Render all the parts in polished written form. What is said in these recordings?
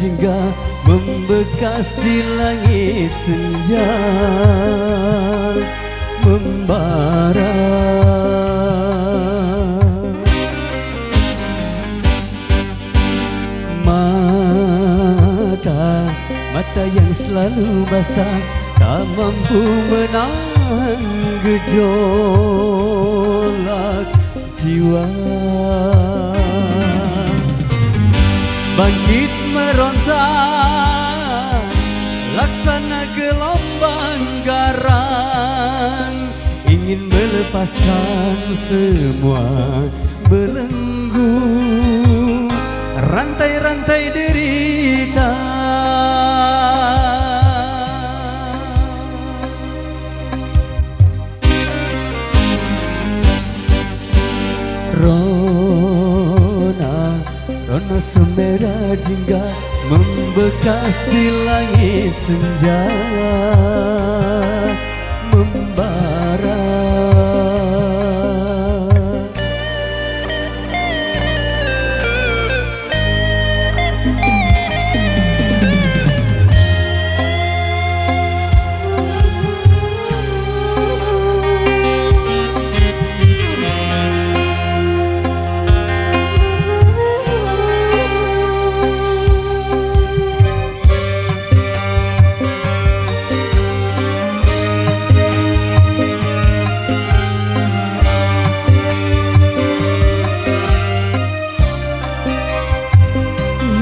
jingga membekas di langit senja membara. Mata yang selalu basah tak mampu menahan gejolak jiwa. Bangkit meronta laksana gelombang garang, ingin melepaskan semua belenggu rantai-rantai derita. Rona semera jingga membekas di langit senja membara.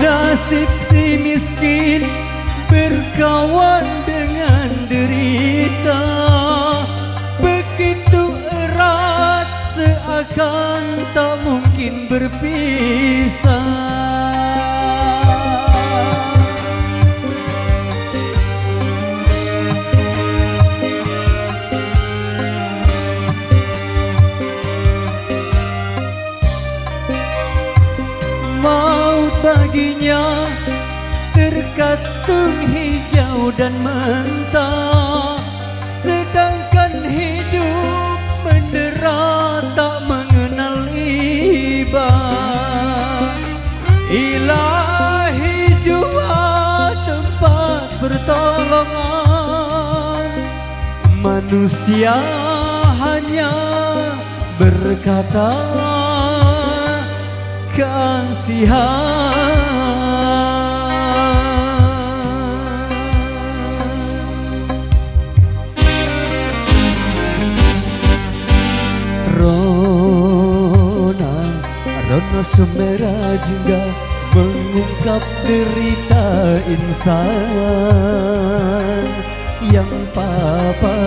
Nasib si miskin berkawan dengan derita, begitu erat seakan tak mungkin berpisah. Maut baginya terkatung hijau dan mentah, sedangkan hidup mendera tak mengenal iba. Ilahi jua tempat pertolongan, manusia hanya berkata kasihan. Rona semera jingga mengungkap derita insan yang papa.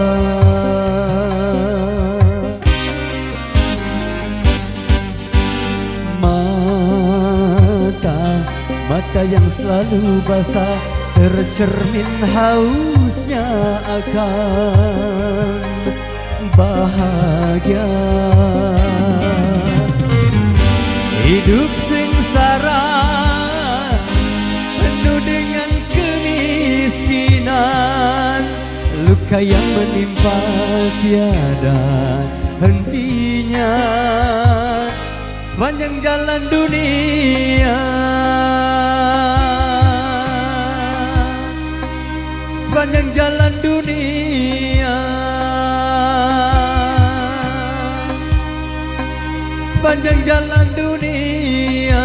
Mata yang selalu basah tercermin hausnya akan bahagia. Hidup sengsara penuh dengan kemiskinan, luka yang menimpa tiada hentinya sepanjang jalan dunia. Sepanjang jalan dunia, sepanjang jalan dunia.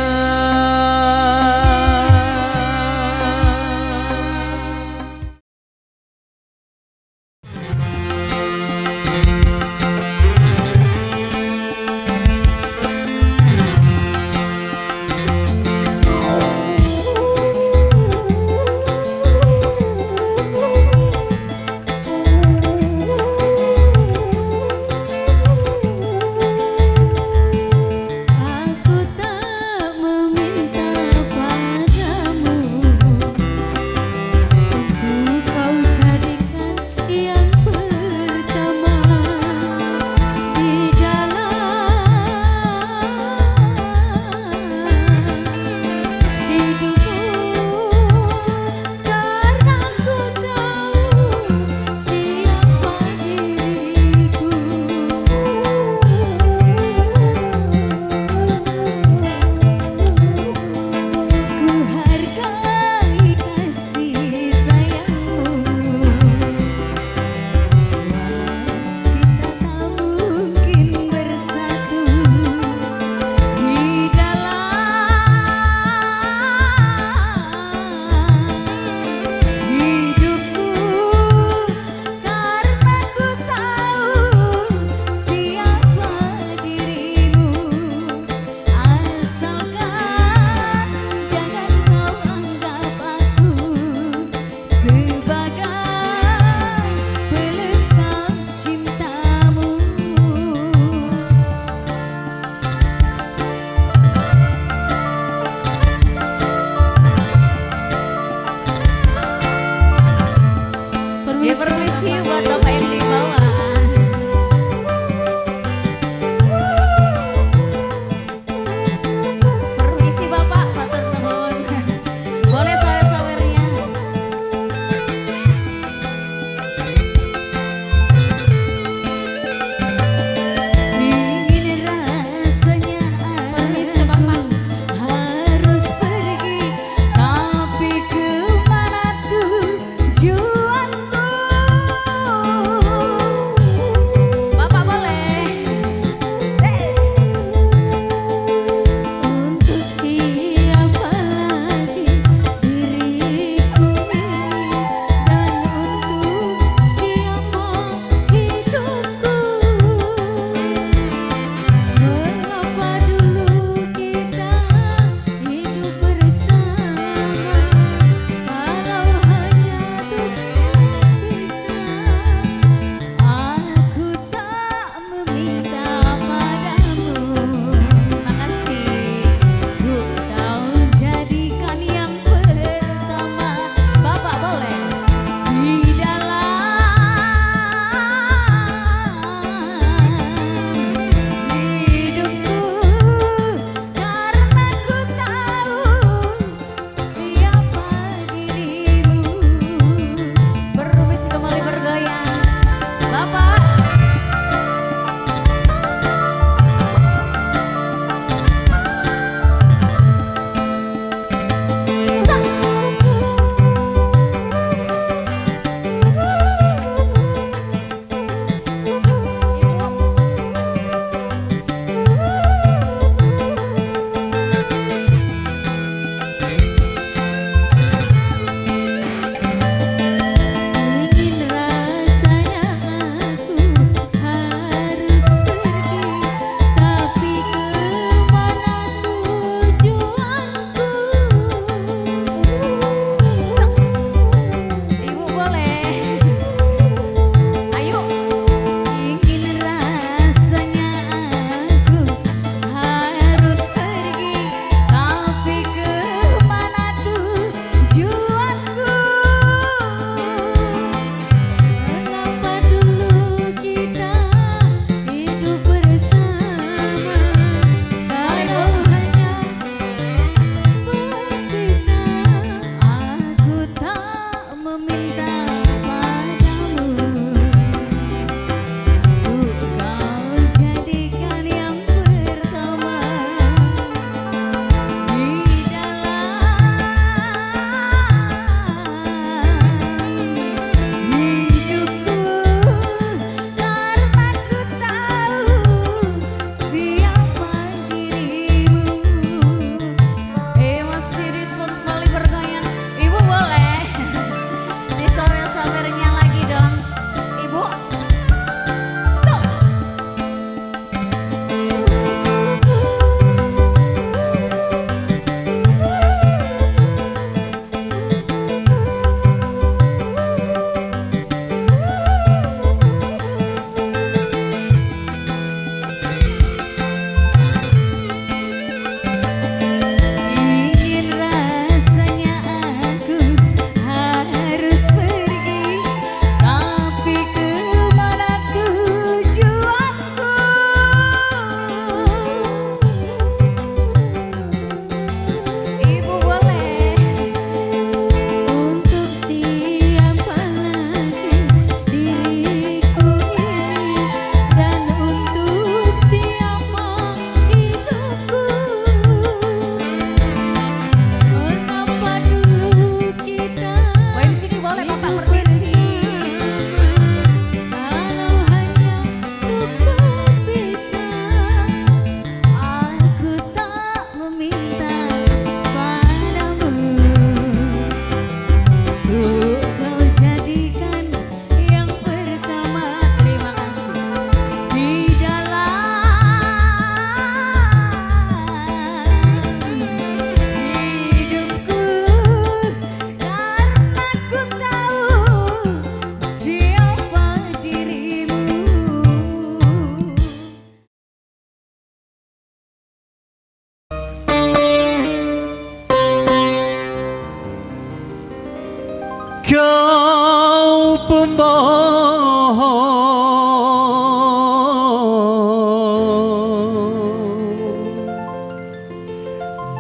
Kau pembohong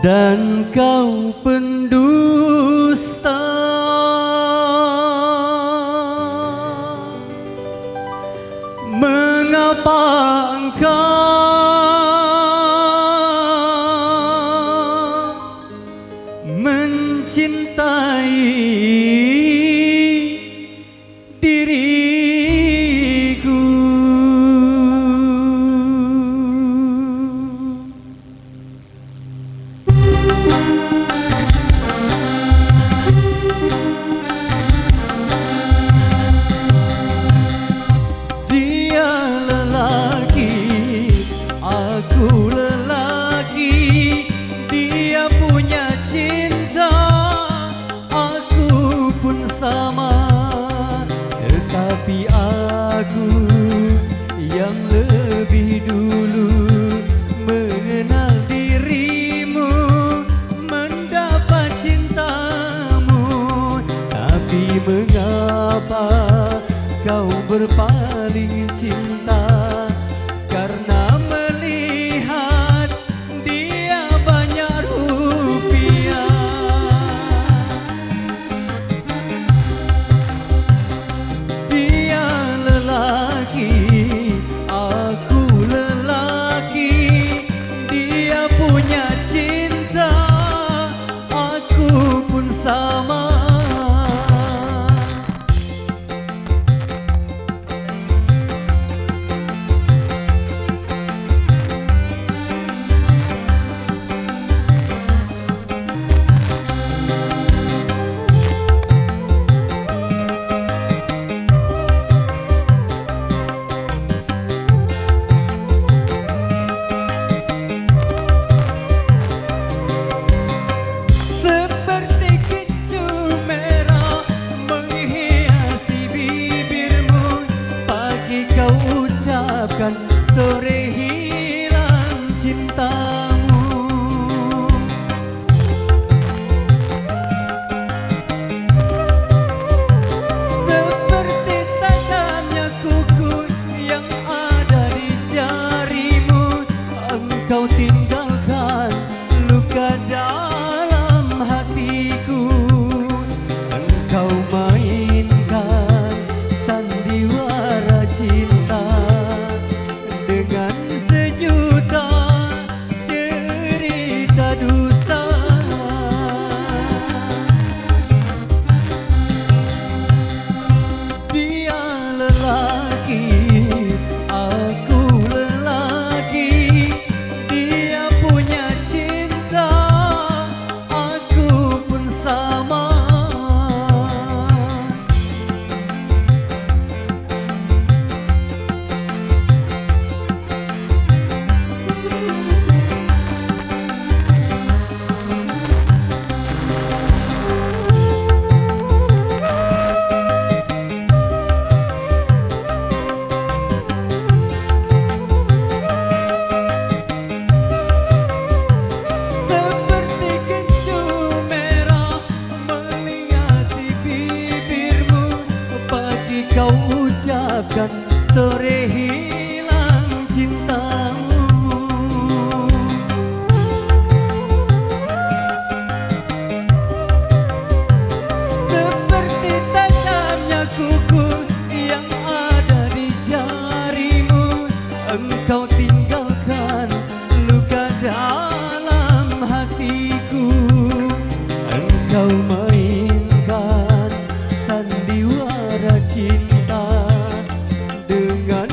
dan kau pendusta, mengapa engkau mencintai diriku? Dia lelaki, aku lelaki. Dia punya cinta, aku pun sama. Tetapi aku yang lebih dulu mengenal dirimu, mendapat cintamu. Tapi mengapa kau berpaling cinta? Karena melihat dia banyak rupiah. Dia lelaki, aku lelaki. Dia punya cinta, aku pun sama. Sore hilang cintamu. Seperti tajamnya kuku yang ada di jarimu, engkau tinggalkan luka dalam hatiku. Engkau mainkan sandiwara cinta dengan sejuta cerita dusta. Dia lelaki, aku lelaki. Dia punya cinta, aku pun sama. Kau ucapkan sore hilang cintamu. Seperti tajamnya kuku yang ada di jarimu, engkau tinggalkan luka dalam hatiku. Engkau mainkan sandiwara cinta dengan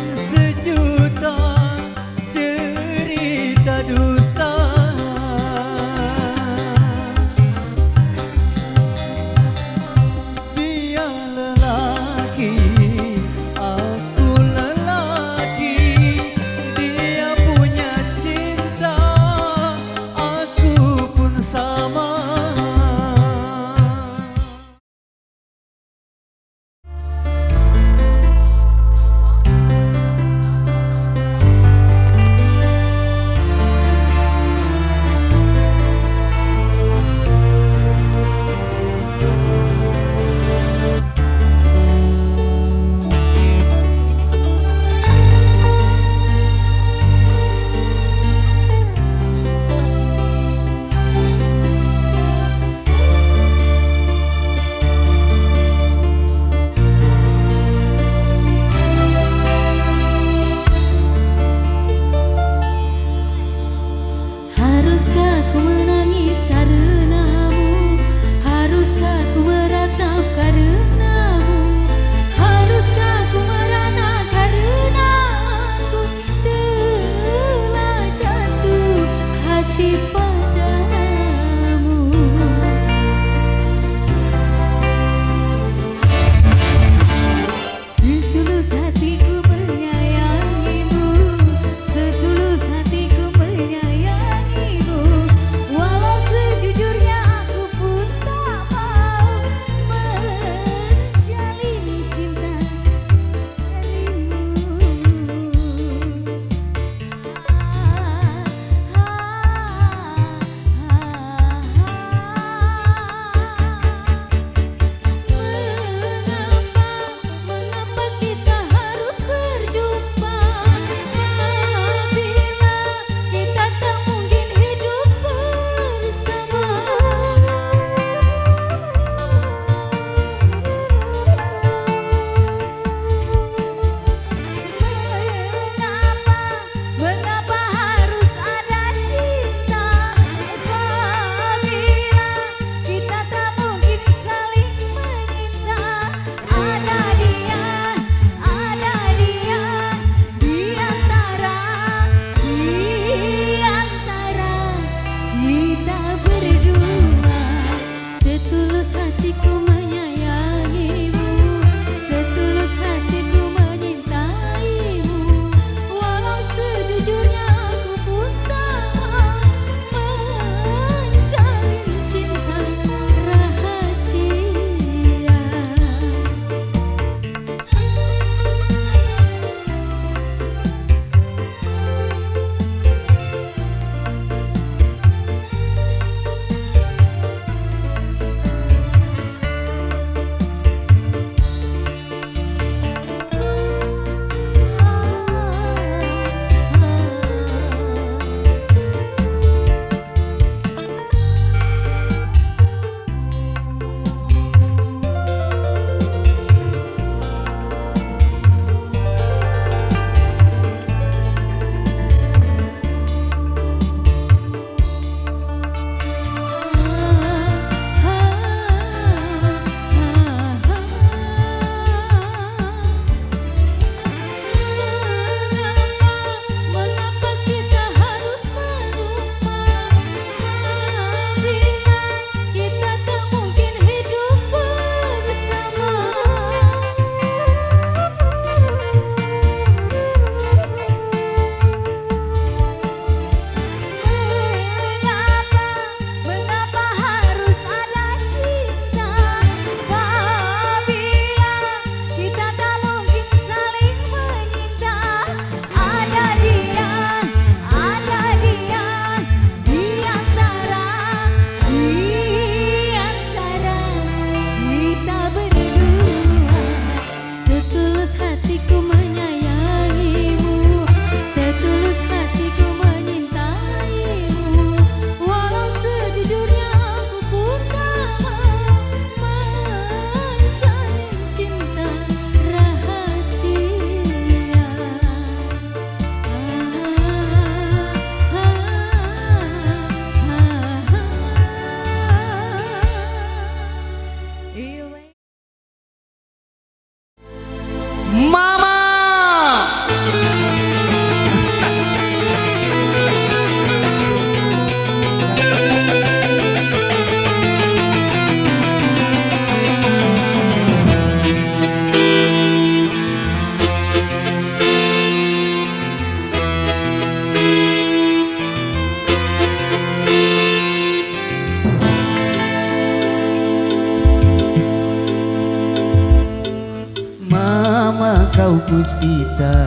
puspita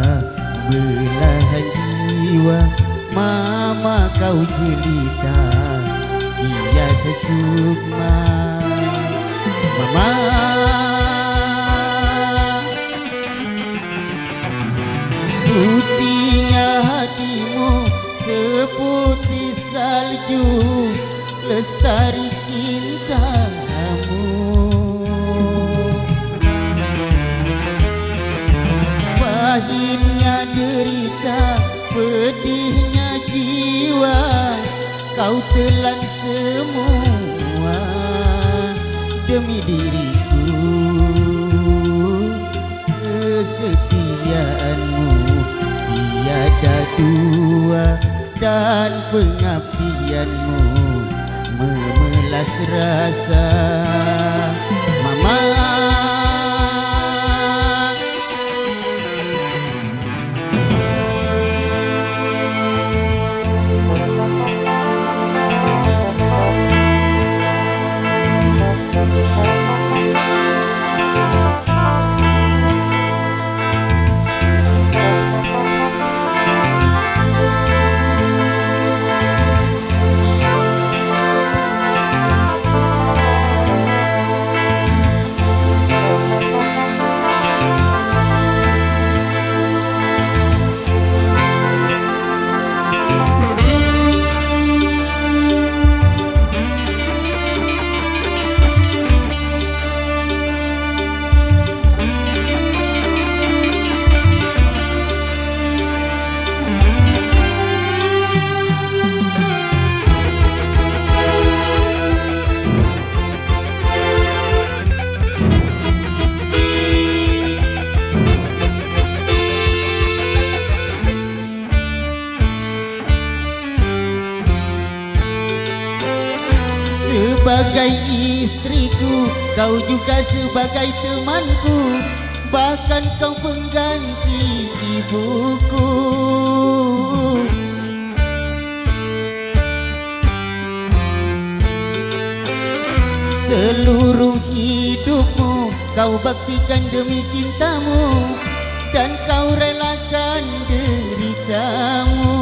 belahan jiwa, mama kau jelita biasa sukma. Mama putihnya hatimu seputih salju, lestari cintamu. Pahitnya derita, pedihnya jiwa, kau telan semua demi diriku. Kesetiaanmu tiada dua dan pengabdianmu memelas rasa. Mama sebagai istriku, kau juga sebagai temanku, bahkan kau pengganti ibuku. Seluruh hidupmu kau baktikan demi cintamu, dan kau relakan deritamu.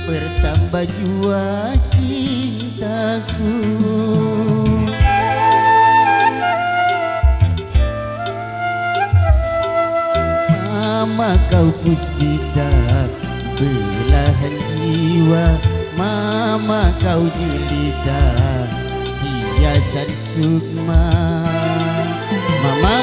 Bertambah jua cintaku. Mama kau puspita belahan jiwa, mama kau jelita hiasan sukma. Mama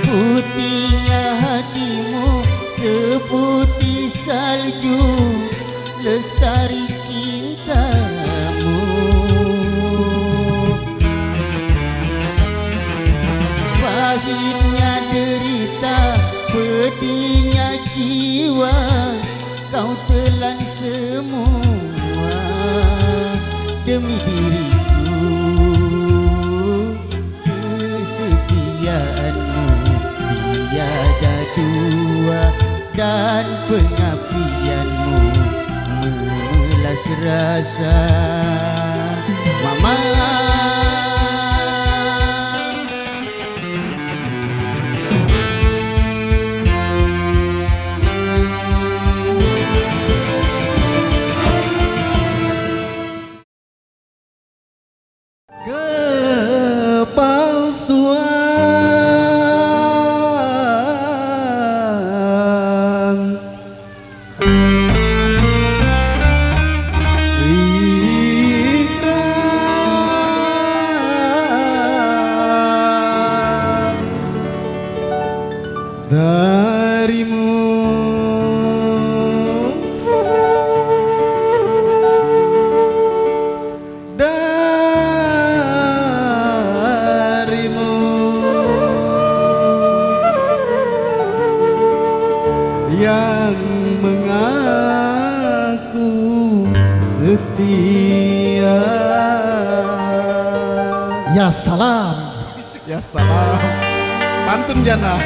putihnya hatimu seputih salju, lestari cintamu. Pahitnya derita, pedihnya jiwa, kau telan semua demi diriku. Kesetiaanmu tiada dua dan pengabdianmu memelas rasa. Mama kepalsuan Ya salam. Ya salam. Pantun jana.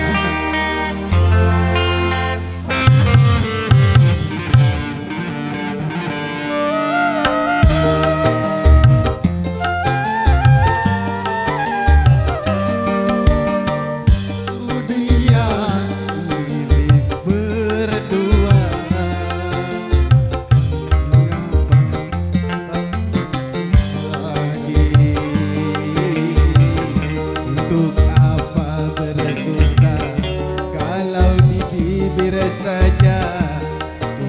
Untuk apa berdusta kalau di bibir saja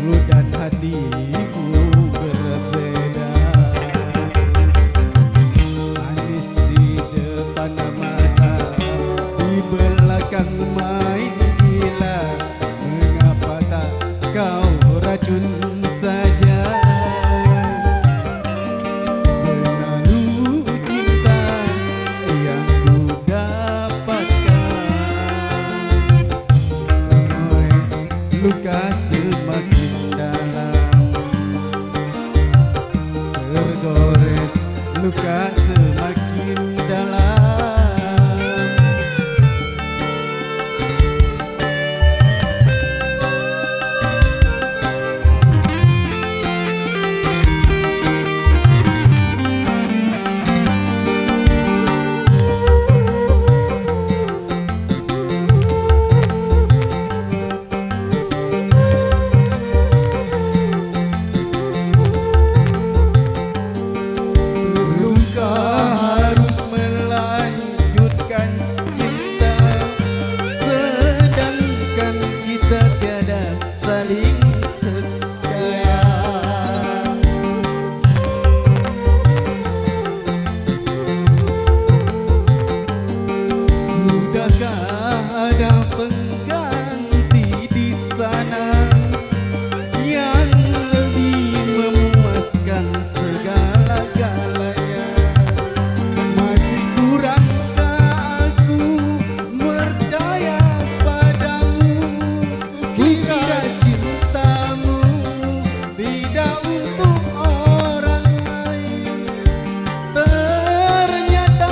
mulut dan hatiku berbeda. Manis di depan mata, di belakang main gila. Mengapa tak kau racun saja? Luka semakin dalam, tergores luka semakin dalam. Ada pengganti di sana yang lebih memuaskan segala-galanya. Masih kurangkah aku percaya padamu? Kukira cintamu tidak untuk orang lain. Ternyata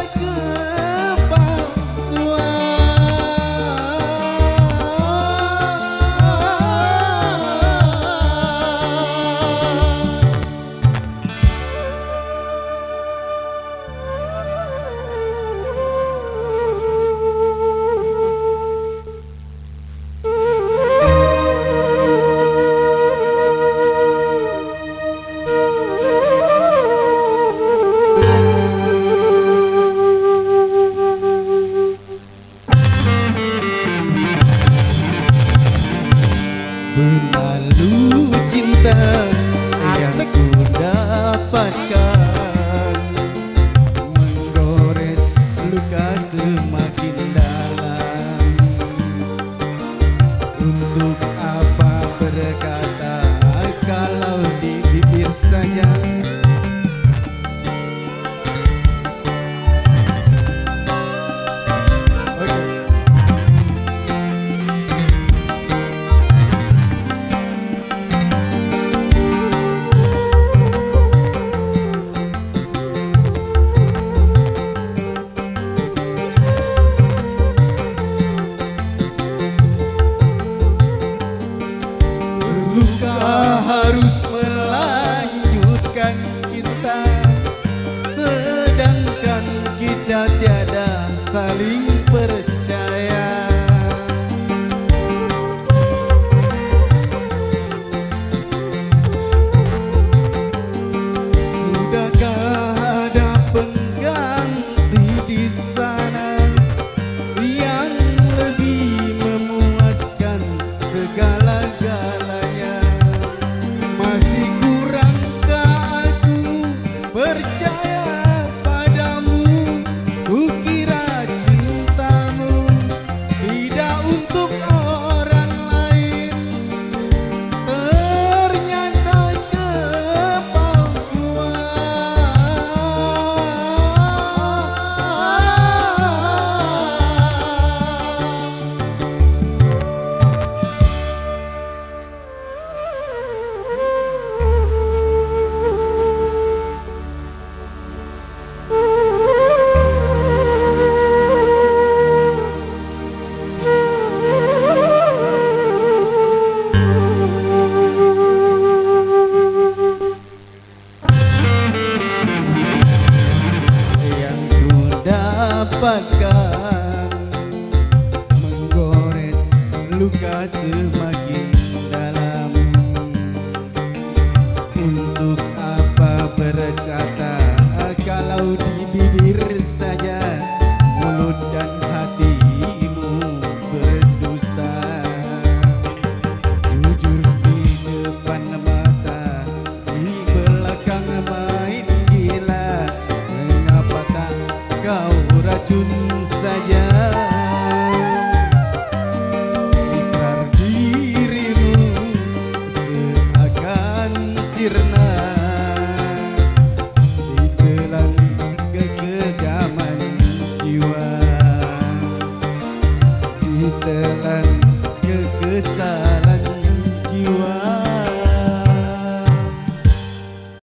berlalu cinta yang ku dapatkan, menggores luka semakin dalam. Untuk apa berkata kalau di bibir saja? Luka harus melanjutkan cinta, sedangkan kita tiada saling percaya. Sudahkah ada pengganti di sana yang lebih memuaskan segala-galanya? Masih kurangkah aku percaya padamu? Kukira cinta dapatkan, menggores luka semakin